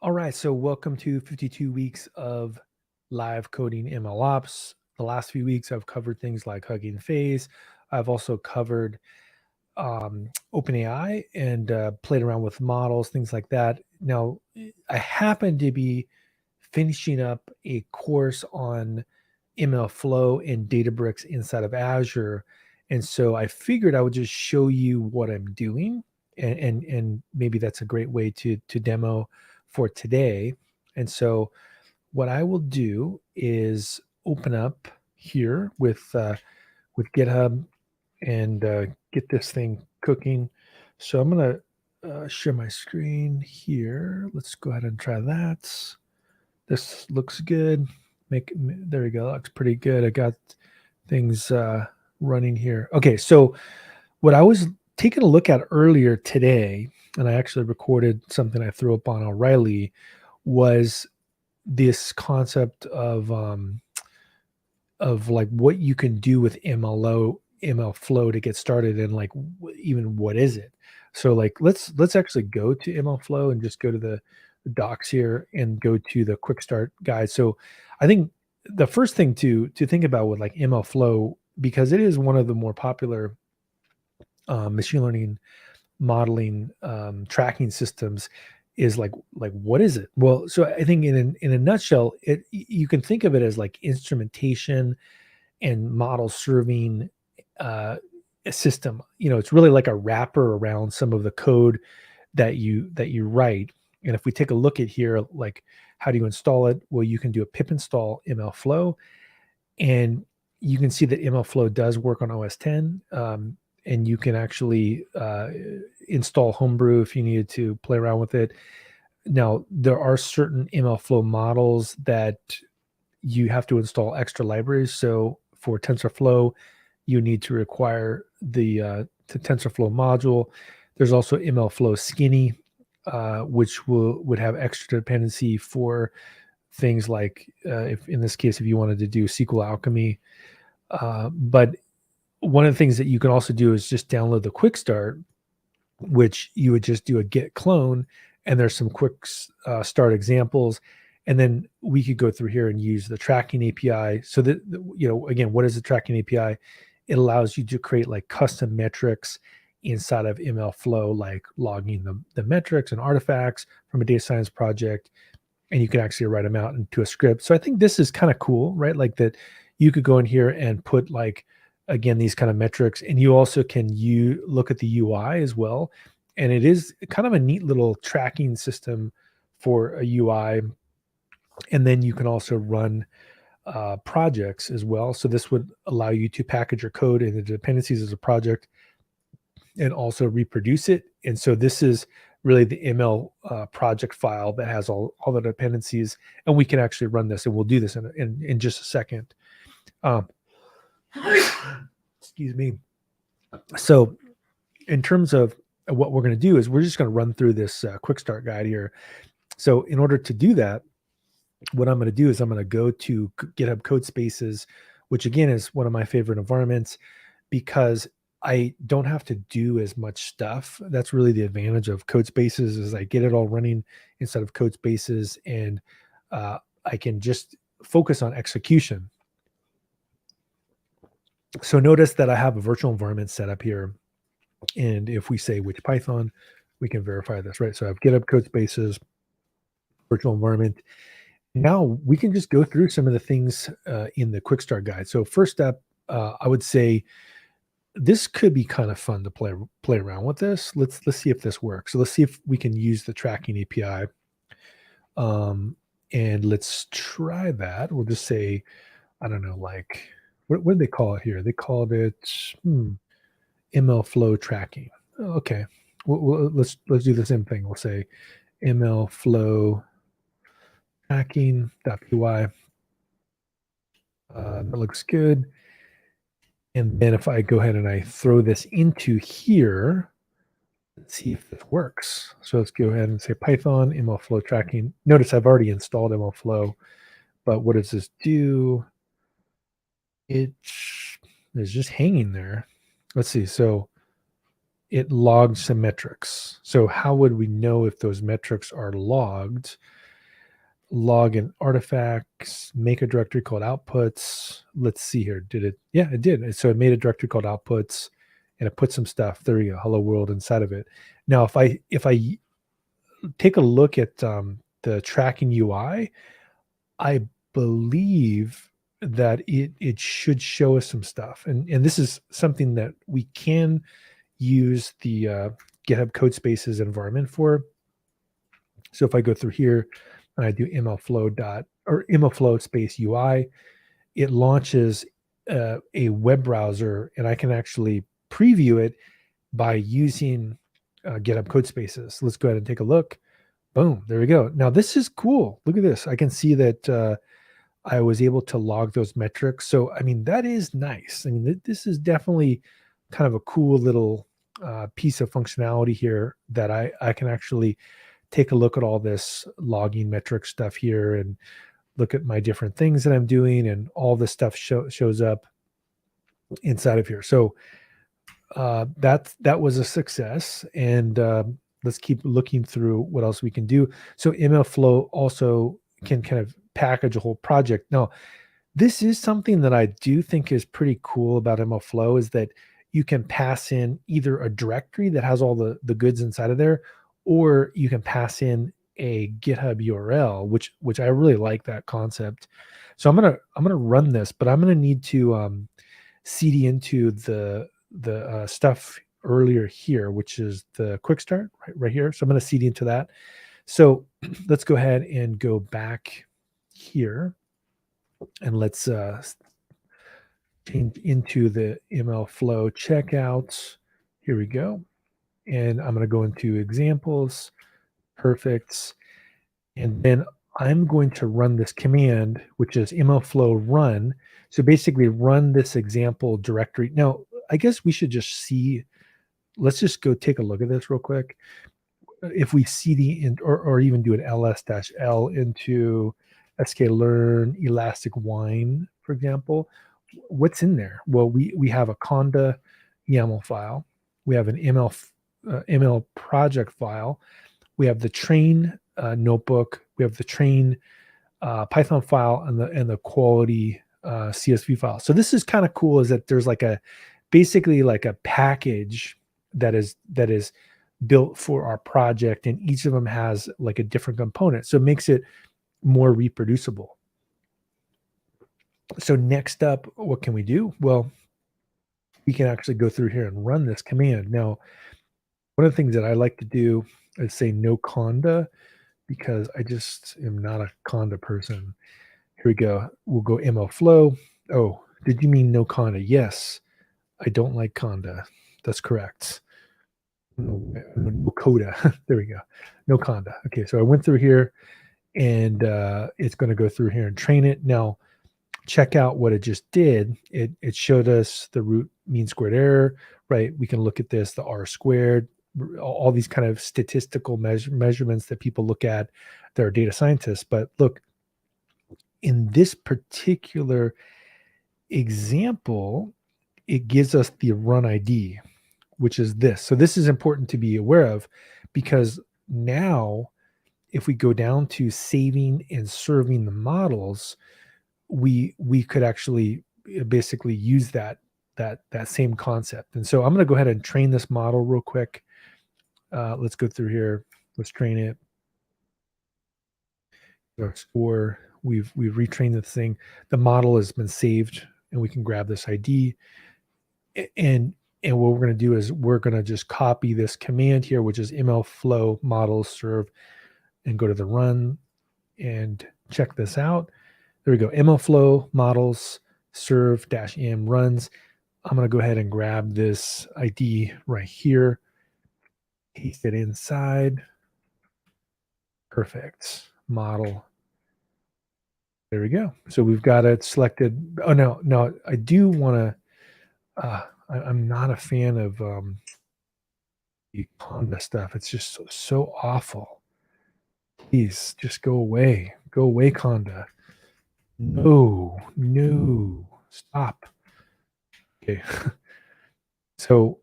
All right, so welcome to 52 weeks of live coding ML ops. The last few weeks, I've covered things like Hugging Face. I've also covered OpenAI and played around with models, things like that. Now, I happen to be finishing up a course on ML Flow and Databricks inside of Azure, and so I figured I would just show you what I'm doing, and maybe that's a great way to demo for today. And so, what I will do is open up here with GitHub and get this thing cooking. So I'm gonna share my screen here. Let's go ahead and try that. This looks good. There we go. Looks pretty good. I got things running here. Okay, so what I was taking a look at earlier today, and I actually recorded something I threw up on O'Reilly, was this concept of like what you can do with ML Flow to get started, and like even what is it. So like let's actually go to ML Flow and just go to the docs here and go to the quick start guide. So I think the first thing to think about with like ML Flow, because it is one of the more popular machine learning modeling tracking systems, is like what is it? Well, so I think in a nutshell, it you can think of it as like instrumentation and model serving uh, a system. It's really like a wrapper around some of the code that you write. And if we take a look at here, like how do you install it? Well, you can do a pip install ML Flow, and you can see that ML Flow does work on OS 10. And you can actually install Homebrew if you needed to play around with it. Now, there are certain ML Flow models that you have to install extra libraries. So for TensorFlow, you need to require the TensorFlow module. There's also MLflow Skinny, which would have extra dependency for things like, if in this case, if you wanted to do SQL Alchemy. But one of the things that you can also do is just download the quick start, which you would just do a git clone, and there's some quick start examples. And then we could go through here and use the tracking API. So that, again, what is the tracking API? It allows you to create like custom metrics inside of ML Flow, like logging the metrics and artifacts from a data science project. And you can actually write them out into a script. So I think this is kind of cool, right? Like that you could go in here and put like, again, these kind of metrics, and you also can look at the UI as well. And it is kind of a neat little tracking system for a UI. And then you can also run projects as well. So this would allow you to package your code in the dependencies as a project and also reproduce it. And so this is really the ML project file that has all the dependencies, and we can actually run this, and we'll do this in just a second. Excuse me. So in terms of what we're going to do is we're just going to run through this quick start guide here. So in order to do that, what I'm going to do is I'm going to go to GitHub Codespaces, which again is one of my favorite environments because I don't have to do as much stuff. That's really the advantage of Codespaces, is I get it all running inside of Codespaces, and I can just focus on execution. So notice that I have a virtual environment set up here. And if we say which Python, we can verify this, right? So I have GitHub Codespaces, virtual environment. Now we can just go through some of the things in the quick start guide. So first step, I would say this could be kind of fun to play around with this. Let's see if this works. So let's see if we can use the tracking API. And let's try that. We'll just say, I don't know, like what did they call it here? They called it ML Flow tracking. Okay, let's do the same thing. We'll say ML Flow tracking.py. That looks good. And then if I go ahead and I throw this into here, let's see if this works. So let's go ahead and say Python ML Flow tracking. Notice I've already installed ML Flow, but what does this do? It is just hanging there. Let's see. So it logged some metrics. So how would we know if those metrics are logged? Log in artifacts, make a directory called outputs. Let's see here. Did it? Yeah, it did. So it made a directory called outputs and it put some stuff. There you go, hello world inside of it. Now, if I take a look at the tracking UI, I believe that it should show us some stuff. And this is something that we can use the GitHub Codespaces environment for. So if I go through here and I do mlflow space UI, it launches a web browser, and I can actually preview it by using GitHub Codespaces. Let's go ahead and take a look. Boom, there we go. Now this is cool. Look at this. I can see that I was able to log those metrics. So, I mean, that is nice. I mean, this is definitely kind of a cool little piece of functionality here that I can actually take a look at all this logging metric stuff here and look at my different things that I'm doing, and all this stuff shows up inside of here. So that was a success. And let's keep looking through what else we can do. So MLflow also can kind of package a whole project. Now, this is something that I do think is pretty cool about MLflow, is that you can pass in either a directory that has all the goods inside of there, or you can pass in a GitHub URL, which I really like that concept. So I'm gonna run this, but I'm gonna need to cd into the stuff earlier here, which is the quick start right here. So I'm gonna cd into that. So let's go ahead and go back here, and let's change into the MLflow checkouts. Here we go. And I'm going to go into examples, perfects, and then I'm going to run this command, which is MLflow run. So basically run this example directory. Now, I guess we should just see, let's just go take a look at this real quick. If we cd in, or even do an ls-l into sklearn elastic wine, for example, what's in there? Well, we have a conda YAML file. We have an ML project file. We have the train notebook. We have the train Python file and the quality CSV file. So this is kind of cool, is that there's like basically like a package that is built for our project, and each of them has like a different component. So it makes it more reproducible. So next up, what can we do? Well, we can actually go through here and run this command. Now, one of the things that I like to do is say no conda, because I just am not a conda person. Here we go. We'll go MLflow. Oh, did you mean no conda? Yes, I don't like conda. That's correct. No coda. There we go. No conda. Okay, so I went through here, and it's going to go through here and train it. Now, check out what it just did. It showed us the root mean squared error, right? We can look at this, the R squared, all these kind of statistical measurements that people look at that are data scientists. But look, in this particular example, it gives us the run ID, which is this. So this is important to be aware of, because now if we go down to saving and serving the models, we could actually basically use that same concept. And so I'm going to go ahead and train this model real quick. Let's go through here. Let's train it. Our score. We've retrained the thing. The model has been saved, and we can grab this ID. And what we're going to do is we're going to just copy this command here, which is MLflow models serve, and go to the run and check this out. There we go. MLflow models serve -m runs. I'm going to go ahead and grab this ID right here, paste it inside. Perfect. Model. There we go. So we've got it selected. Oh, no, I do want to, I'm not a fan of the Conda stuff. It's just so awful. Please just go away. Go away, Conda. No, stop. Okay. So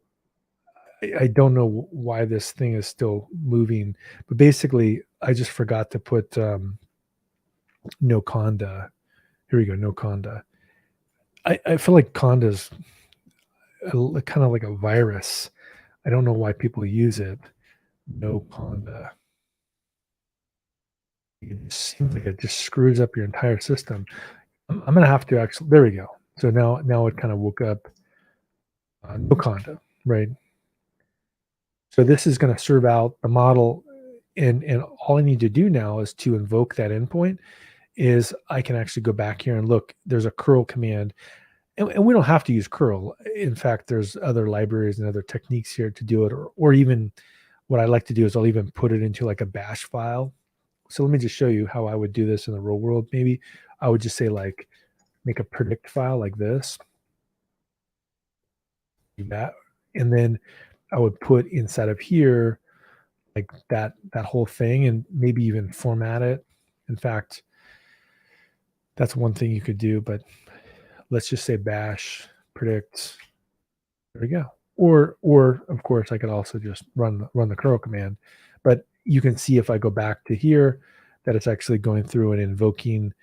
I don't know why this thing is still moving, but basically, I just forgot to put no conda. Here we go, no conda. I feel like conda's kind of like a virus. I don't know why people use it. No conda. It seems like it just screws up your entire system. I'm gonna have to actually. There we go. So now it kind of woke up. No conda, right? So this is going to serve out the model, and all I need to do now is to invoke that endpoint. Is I can actually go back here and look. There's a curl command, and we don't have to use curl. In fact, there's other libraries and other techniques here to do it, or even what I like to do is I'll even put it into like a bash file. So let me just show you how I would do this in the real world. Maybe I would just say like make a predict file like this, that, and then I would put inside of here like that whole thing, and maybe even format it. In fact, that's one thing you could do, but let's just say bash predict. There we go. Or of course I could also just run the curl command. But you can see if I go back to here that it's actually going through and invoking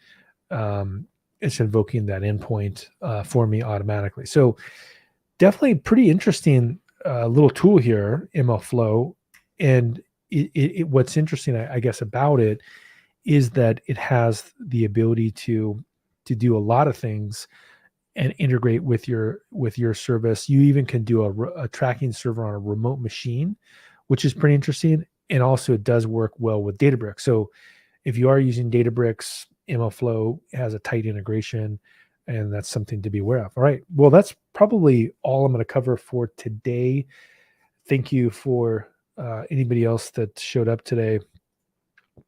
it's invoking that endpoint for me automatically. So definitely pretty interesting little tool here, MLflow. And what's interesting, I guess, about it is that it has the ability to do a lot of things and integrate with your service. You even can do a tracking server on a remote machine, which is pretty interesting. And also, it does work well with Databricks. So if you are using Databricks, MLflow has a tight integration, and that's something to be aware of. All right. Well, that's probably all I'm going to cover for today. Thank you for anybody else that showed up today.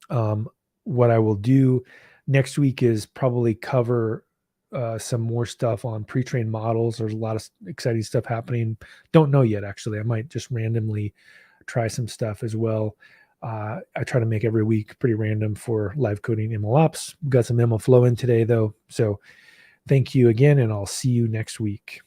What I will do next week is probably cover some more stuff on pre-trained models. There's a lot of exciting stuff happening. Don't know yet, actually. I might just randomly try some stuff as well. I try to make every week pretty random for live coding ML ops. Got some ML flow in today, though. So thank you again, and I'll see you next week.